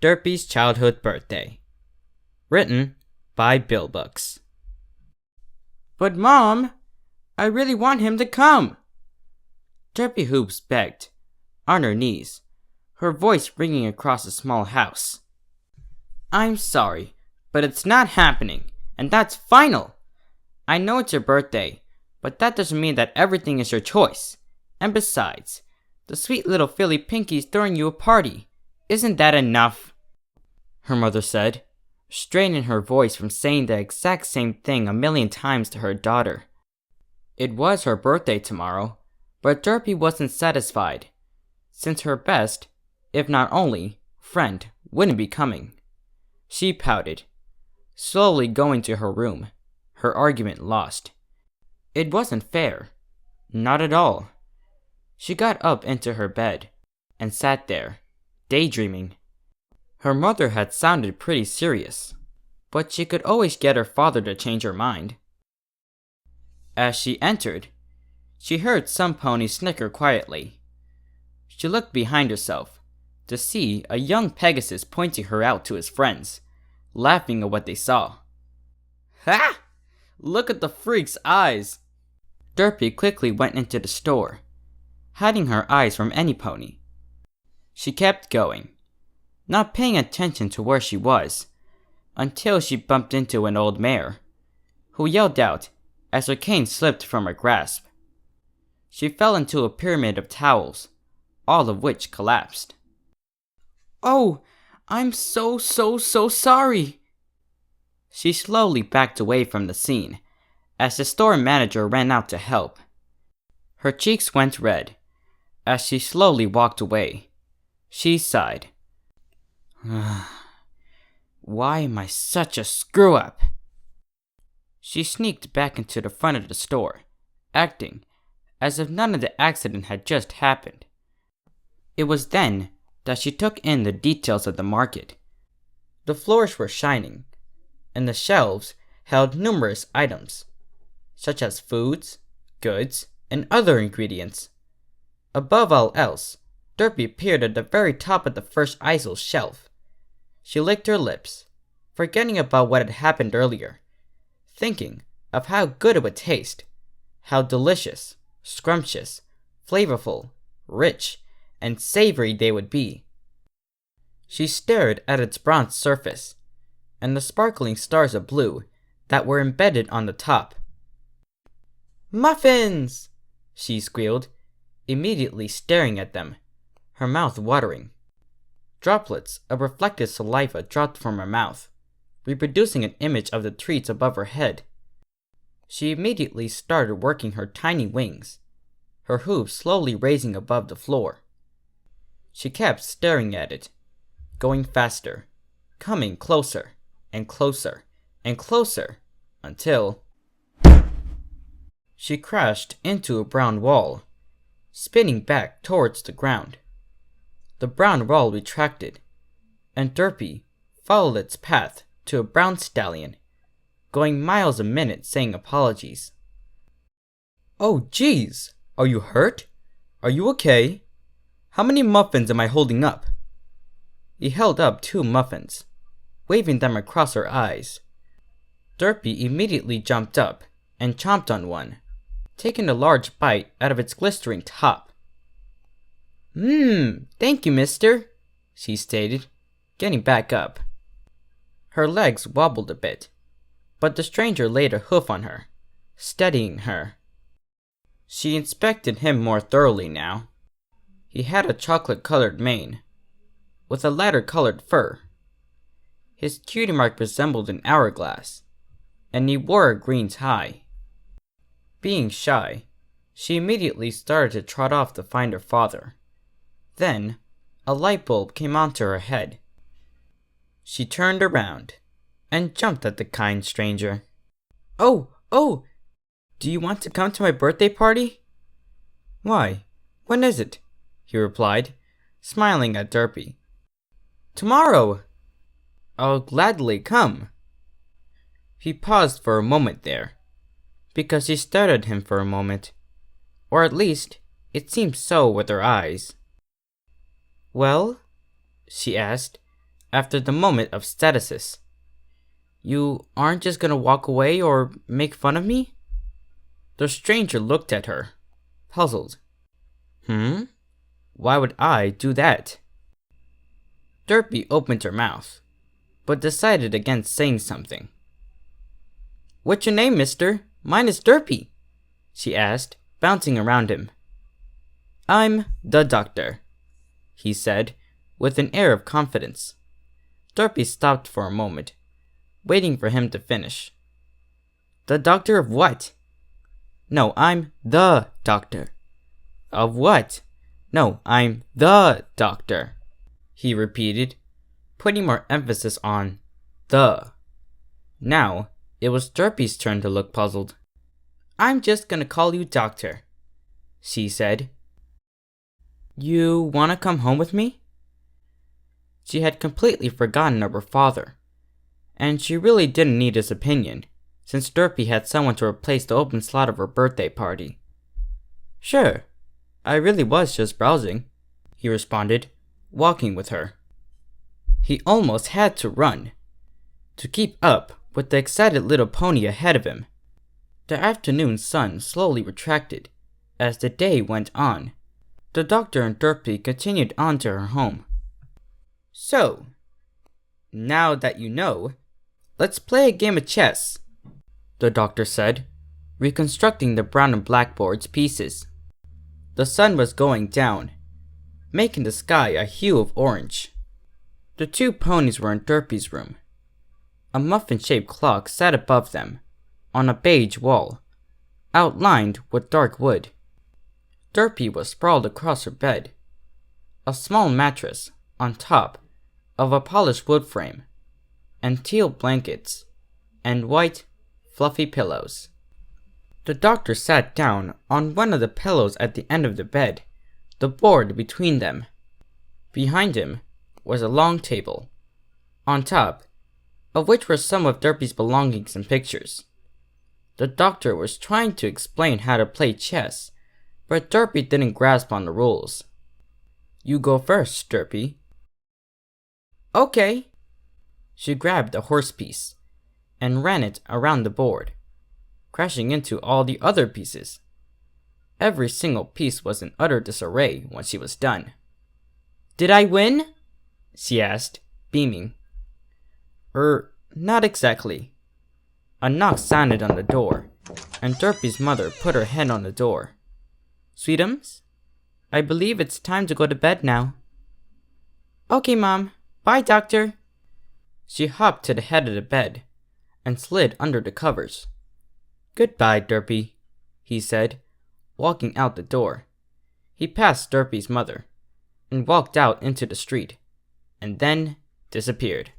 Derpy's Childhood Birthday. Written by Billbooks. But Mom, I really want him to come. Derpy Hooves begged, on her knees, her voice ringing across the small house. I'm sorry, but it's not happening, and that's final. I know it's your birthday, but that doesn't mean that everything is your choice. And besides, the sweet little Philly Pinky's throwing you a party. Isn't that enough? Her mother said, straining her voice from saying the exact same thing a million times to her daughter. It was her birthday tomorrow, but Derpy wasn't satisfied, since her best, if not only, friend wouldn't be coming. She pouted, slowly going to her room, her argument lost. It wasn't fair. Not at all. She got up into her bed and sat there, daydreaming. Her mother had sounded pretty serious, but she could always get her father to change her mind. As she entered, she heard some pony snicker quietly. She looked behind herself to see a young Pegasus pointing her out to his friends, laughing at what they saw. Ha! Look at the freak's eyes! Derpy quickly went into the store, hiding her eyes from any pony. She kept going, not paying attention to where she was, until she bumped into an old mare, who yelled out as her cane slipped from her grasp. She fell into a pyramid of towels, all of which collapsed. Oh, I'm so sorry. She slowly backed away from the scene, as the store manager ran out to help. Her cheeks went red, as she slowly walked away. She sighed. Why am I such a screw-up? She sneaked back into the front of the store, acting as if none of the accident had just happened. It was then that she took in the details of the market. The floors were shining, and the shelves held numerous items, such as foods, goods, and other ingredients. Above all else, Derpy appeared at the very top of the first aisle shelf. She licked her lips, forgetting about what had happened earlier, thinking of how good it would taste, how delicious, scrumptious, flavorful, rich, and savory they would be. She stared at its bronze surface, and the sparkling stars of blue that were embedded on the top. Muffins! She squealed, immediately staring at them, her mouth watering. Droplets of reflected saliva dropped from her mouth, reproducing an image of the treats above her head. She immediately started working her tiny wings, her hooves slowly raising above the floor. She kept staring at it, going faster, coming closer and closer and closer, until she crashed into a brown wall, spinning back towards the ground. The brown wall retracted, and Derpy followed its path to a brown stallion, going miles a minute saying apologies. Oh geez, are you hurt? Are you okay? How many muffins am I holding up? He held up 2 muffins, waving them across her eyes. Derpy immediately jumped up and chomped on one, taking a large bite out of its glistering top. Thank you, mister, she stated, getting back up. Her legs wobbled a bit, but the stranger laid a hoof on her, steadying her. She inspected him more thoroughly now. He had a chocolate-colored mane, with a lighter-colored fur. His cutie mark resembled an hourglass, and he wore a green tie. Being shy, she immediately started to trot off to find her father. Then, a light bulb came onto her head. She turned around and jumped at the kind stranger. Oh, do you want to come to my birthday party? Why, when is it? He replied, smiling at Derpy. Tomorrow. I'll gladly come. He paused for a moment there, because she stared at him for a moment, or at least it seemed so with her eyes. Well? She asked, after the moment of stasis. "You aren't just gonna walk away or make fun of me?" The stranger looked at her, puzzled. Why would I do that?" Derpy opened her mouth, but decided against saying something. "What's your name, mister? Mine is Derpy," she asked, bouncing around him. "I'm the doctor," he said, with an air of confidence. Derpy stopped for a moment, waiting for him to finish. "The doctor of what?" "No, I'm the doctor." "Of what?" "No, I'm the doctor," he repeated, putting more emphasis on the. Now, it was Derpy's turn to look puzzled. "I'm just gonna call you Doctor," she said. "You wanna come home with me?" She had completely forgotten of her father, and she really didn't need his opinion, since Derpy had someone to replace the open slot of her birthday party. "Sure, I really was just browsing," he responded, walking with her. He almost had to run, to keep up with the excited little pony ahead of him. The afternoon sun slowly retracted as the day went on. The doctor and Derpy continued on to her home. "So, now that you know, let's play a game of chess," the doctor said, reconstructing the brown and black board's pieces. The sun was going down, making the sky a hue of orange. The two ponies were in Derpy's room. A muffin-shaped clock sat above them, on a beige wall, outlined with dark wood. Derpy was sprawled across her bed, a small mattress on top of a polished wood frame, and teal blankets, and white, fluffy pillows. The doctor sat down on one of the pillows at the end of the bed, the board between them. Behind him was a long table, on top of which were some of Derpy's belongings and pictures. The doctor was trying to explain how to play chess, but Derpy didn't grasp on the rules. "You go first, Derpy." "Okay." She grabbed a horse piece and ran it around the board, crashing into all the other pieces. Every single piece was in utter disarray when she was done. "Did I win?" she asked, beaming. Not exactly." A knock sounded on the door, and Derpy's mother put her head on the door. "Sweetums, I believe it's time to go to bed now." "Okay, Mom. Bye, Doctor." She hopped to the head of the bed and slid under the covers. "Goodbye, Derpy," he said, walking out the door. He passed Derpy's mother and walked out into the street, and then disappeared.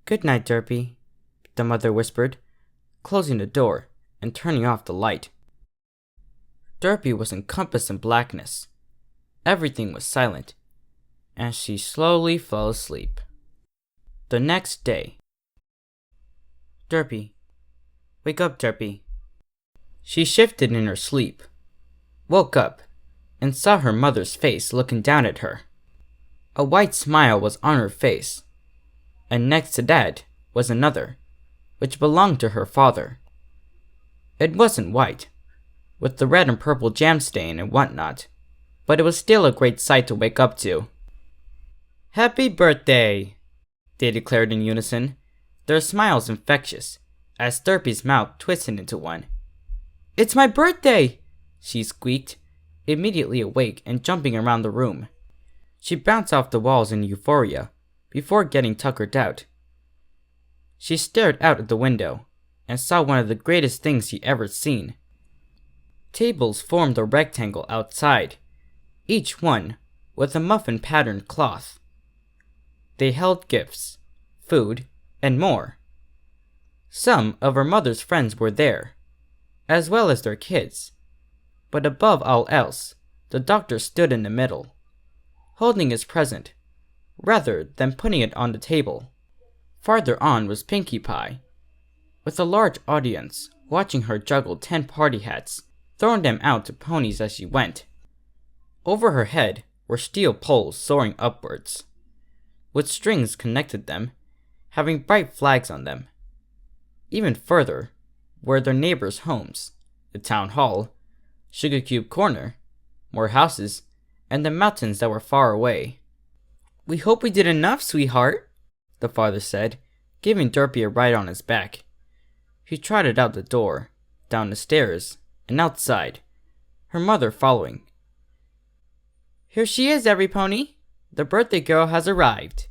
"Good night, Derpy," the mother whispered, closing the door and turning off the light. Derpy was encompassed in blackness. Everything was silent, and she slowly fell asleep. The next day. "Derpy. Wake up, Derpy." She shifted in her sleep, woke up, and saw her mother's face looking down at her. A white smile was on her face, and next to that was another, which belonged to her father. It wasn't white, with the red and purple jam stain and whatnot, but it was still a great sight to wake up to. "Happy birthday," they declared in unison, their smiles infectious, as Derpy's mouth twisted into one. "It's my birthday!" she squeaked, immediately awake and jumping around the room. She bounced off the walls in euphoria, before getting tuckered out. She stared out at the window, and saw one of the greatest things she ever seen. Tables formed a rectangle outside, each one with a muffin-patterned cloth. They held gifts, food, and more. Some of her mother's friends were there, as well as their kids. But above all else, the doctor stood in the middle, holding his present, rather than putting it on the table. Farther on was Pinkie Pie, with a large audience watching her juggle 10 party hats, throwing them out to ponies as she went. Over her head were steel poles soaring upwards. with strings connected them, having bright flags on them. Even further were their neighbors' homes, the town hall, Sugar Cube Corner, more houses, and the mountains that were far away. "We hope we did enough, sweetheart," the father said, giving Derpy a ride on his back. He trotted out the door, down the stairs, and outside, her mother following. "Here she is, every pony. The birthday girl has arrived."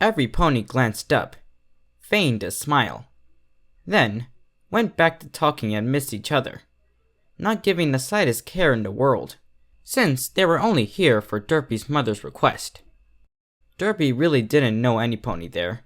Every pony glanced up, feigned a smile, then went back to talking and missed each other, not giving the slightest care in the world, since they were only here for Derpy's mother's request. Derpy really didn't know any pony there,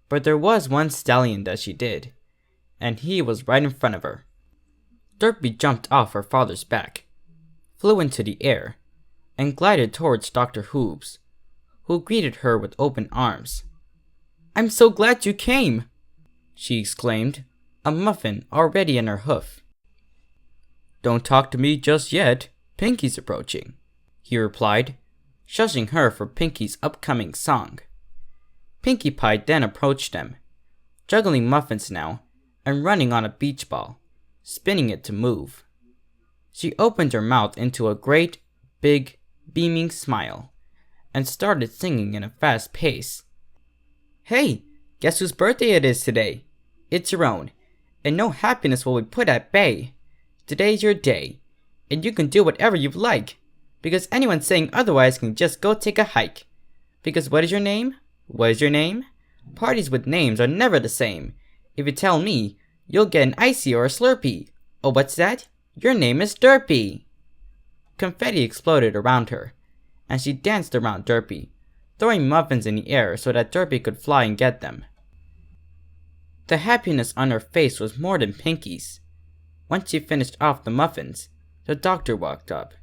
but there was one stallion that she did, and he was right in front of her. Derpy jumped off her father's back, flew into the air, and glided towards Dr. Hooves, who greeted her with open arms. "I'm so glad you came," she exclaimed, a muffin already in her hoof. "Don't talk to me just yet. Pinky's approaching," he replied, shushing her for Pinky's upcoming song. Pinkie Pie then approached them, juggling muffins now and running on a beach ball, spinning it to move. She opened her mouth into a great, big, beaming smile and started singing in a fast pace. "Hey, guess whose birthday it is today? It's your own, and no happiness will be put at bay. Today's your day, and you can do whatever you like, because anyone saying otherwise can just go take a hike. Because what is your name? What is your name? Parties with names are never the same. If you tell me, you'll get an icy or a slurpee. Oh, what's that? Your name is Derpy." Confetti exploded around her, and she danced around Derpy, throwing muffins in the air so that Derpy could fly and get them. The happiness on her face was more than Pinky's. Once she finished off the muffins, the doctor walked up.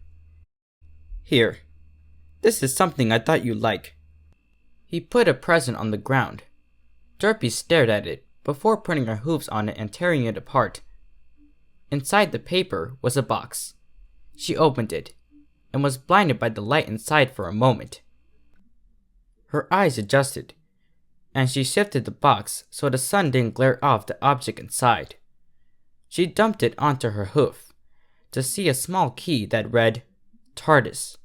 "Here, this is something I thought you'd like." He put a present on the ground. Derpy stared at it before putting her hooves on it and tearing it apart. Inside the paper was a box. She opened it, and was blinded by the light inside for a moment. Her eyes adjusted, and she shifted the box so the sun didn't glare off the object inside. She dumped it onto her hoof, to see a small key that read, TARDIS.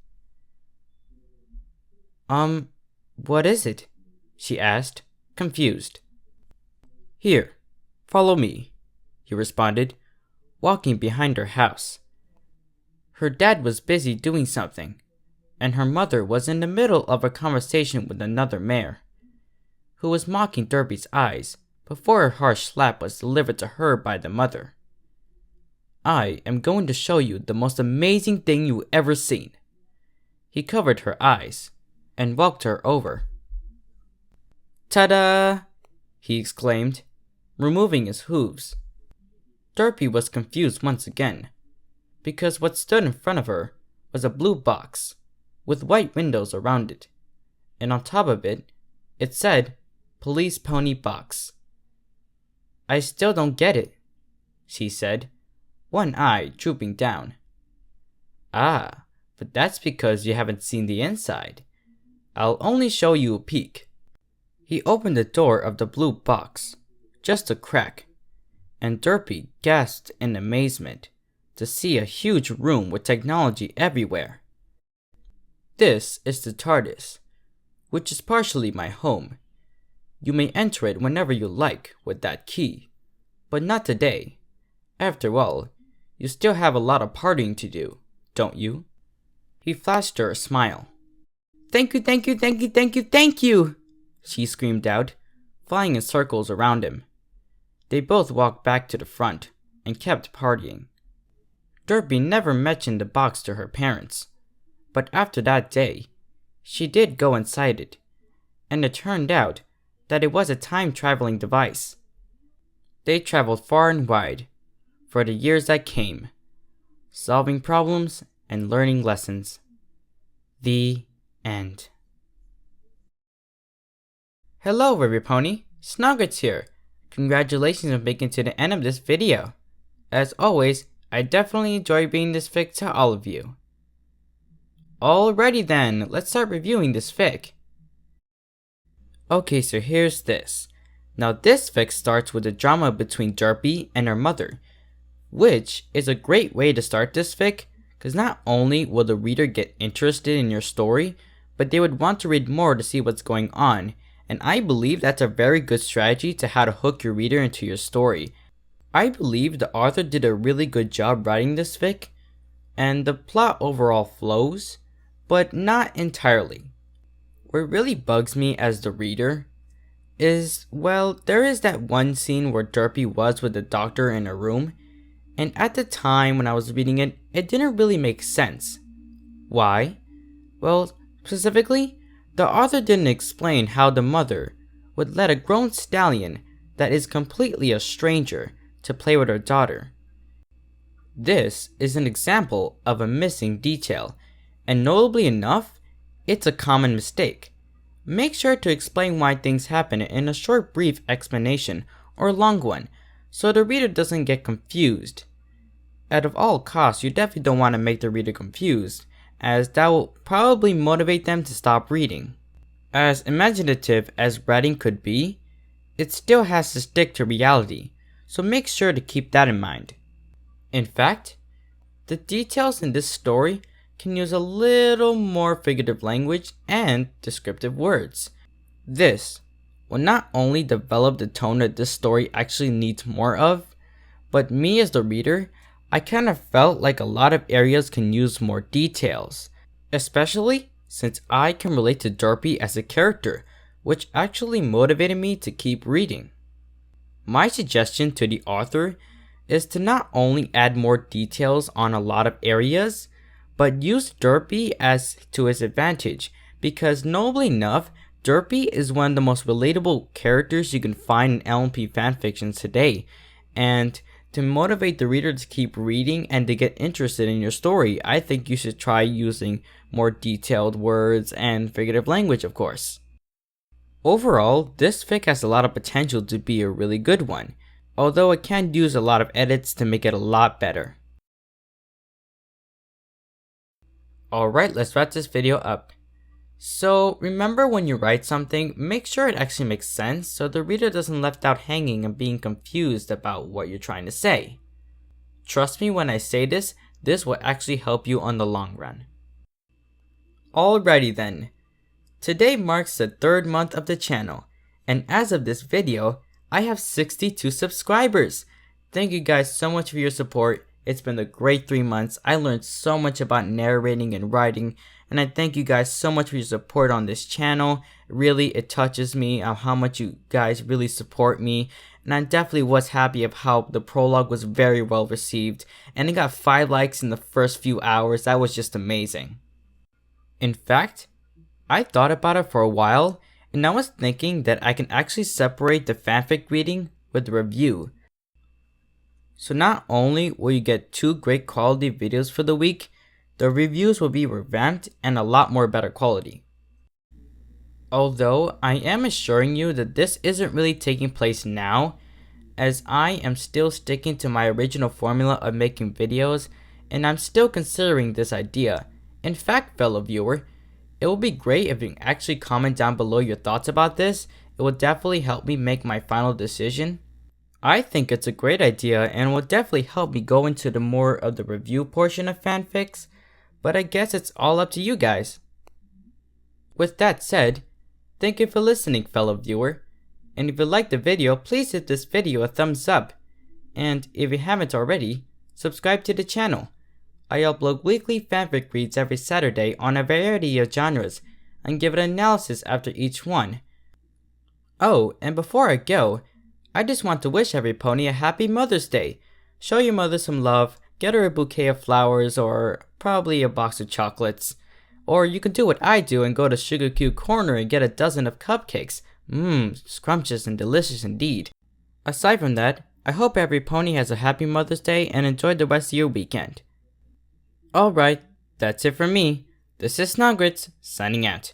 What is it?" she asked, confused. "Here, follow me," he responded, walking behind her house. Her dad was busy doing something, and her mother was in the middle of a conversation with another mare, who was mocking Derpy's eyes before a harsh slap was delivered to her by the mother. "I am going to show you the most amazing thing you've ever seen." He covered her eyes and walked her over. "Ta-da!" he exclaimed, removing his hooves. Derpy was confused once again, because what stood in front of her was a blue box with white windows around it, and on top of it, it said, "Police Pony Box." "I still don't get it," she said, one eye drooping down. "Ah, but that's because you haven't seen the inside. I'll only show you a peek." He opened the door of the blue box, just a crack, and Derpy gasped in amazement to see a huge room with technology everywhere. "This is the TARDIS, which is partially my home. You may enter it whenever you like with that key, but not today. After all, you still have a lot of partying to do, don't you?" He flashed her a smile. "Thank you, thank you, thank you, thank you, thank you!" she screamed out, flying in circles around him. They both walked back to the front and kept partying. Derpy never mentioned the box to her parents, but after that day, she did go inside it, and it turned out that it was a time-traveling device. They traveled far and wide for the years that came, solving problems and learning lessons. The end. Hello, River Pony. Snogwritts here. Congratulations on making it to the end of this video. As always, I definitely enjoy bringing this fic to all of you. Alrighty then, let's start reviewing this fic. Okay, so here's this. Now this fic starts with a drama between Derpy and her mother, which is a great way to start this fic, because not only will the reader get interested in your story, but they would want to read more to see what's going on, and I believe that's a very good strategy to how to hook your reader into your story. I believe the author did a really good job writing this fic, and the plot overall flows, but not entirely. What really bugs me as the reader is, well, there is that one scene where Derpy was with the doctor in a room, and at the time when I was reading it, it didn't really make sense. Why? Well, specifically, the author didn't explain how the mother would let a grown stallion that is completely a stranger to play with her daughter. This is an example of a missing detail, and notably enough, it's a common mistake. Make sure to explain why things happen in a short brief explanation or a long one, so the reader doesn't get confused. Out of all costs, you definitely don't want to make the reader confused, as that will probably motivate them to stop reading. As imaginative as writing could be, it still has to stick to reality, so make sure to keep that in mind. In fact, the details in this story can use a little more figurative language and descriptive words. This will not only develop the tone that this story actually needs more of, but me as the reader, I kind of felt like a lot of areas can use more details, especially since I can relate to Derpy as a character, which actually motivated me to keep reading. My suggestion to the author is to not only add more details on a lot of areas, but use Derpy as to his advantage, because notably enough, Derpy is one of the most relatable characters you can find in MLP fanfictions today, and to motivate the reader to keep reading and to get interested in your story, I think you should try using more detailed words and figurative language, of course. Overall, this fic has a lot of potential to be a really good one, although it can use a lot of edits to make it a lot better. Alright, let's wrap this video up. So, remember when you write something, make sure it actually makes sense so the reader doesn't left out hanging and being confused about what you're trying to say. Trust me when I say this will actually help you on the long run. Alrighty then. Today marks the 3rd month of the channel, and as of this video, I have 62 subscribers. Thank you guys so much for your support. It's been a great 3 months. I learned so much about narrating and writing, and I thank you guys so much for your support on this channel. Really, it touches me how much you guys really support me, and I definitely was happy of how the prologue was very well received, and it got 5 likes in the first few hours. That was just amazing. In fact, I thought about it for a while, and I was thinking that I can actually separate the fanfic reading with the review. So not only will you get 2 great quality videos for the week, the reviews will be revamped and a lot more better quality. Although I am assuring you that this isn't really taking place now, as I am still sticking to my original formula of making videos, and I'm still considering this idea. In fact, fellow viewer, it will be great if you can actually comment down below your thoughts about this. It will definitely help me make my final decision. I think it's a great idea and will definitely help me go into the more of the review portion of fanfics, but I guess it's all up to you guys. With that said, thank you for listening, fellow viewer, and if you liked the video, please hit this video a thumbs up, and if you haven't already, subscribe to the channel. I upload weekly fanfic reads every Saturday on a variety of genres, and give an analysis after each one. Oh, and before I go, I just want to wish every pony a happy Mother's Day. Show your mother some love, get her a bouquet of flowers or probably a box of chocolates. Or you can do what I do and go to Sugar Cube Corner and get a dozen of cupcakes. Scrumptious and delicious indeed. Aside from that, I hope every pony has a happy Mother's Day and enjoy the rest of your weekend. Alright, that's it for me. This is Snogwritts, signing out.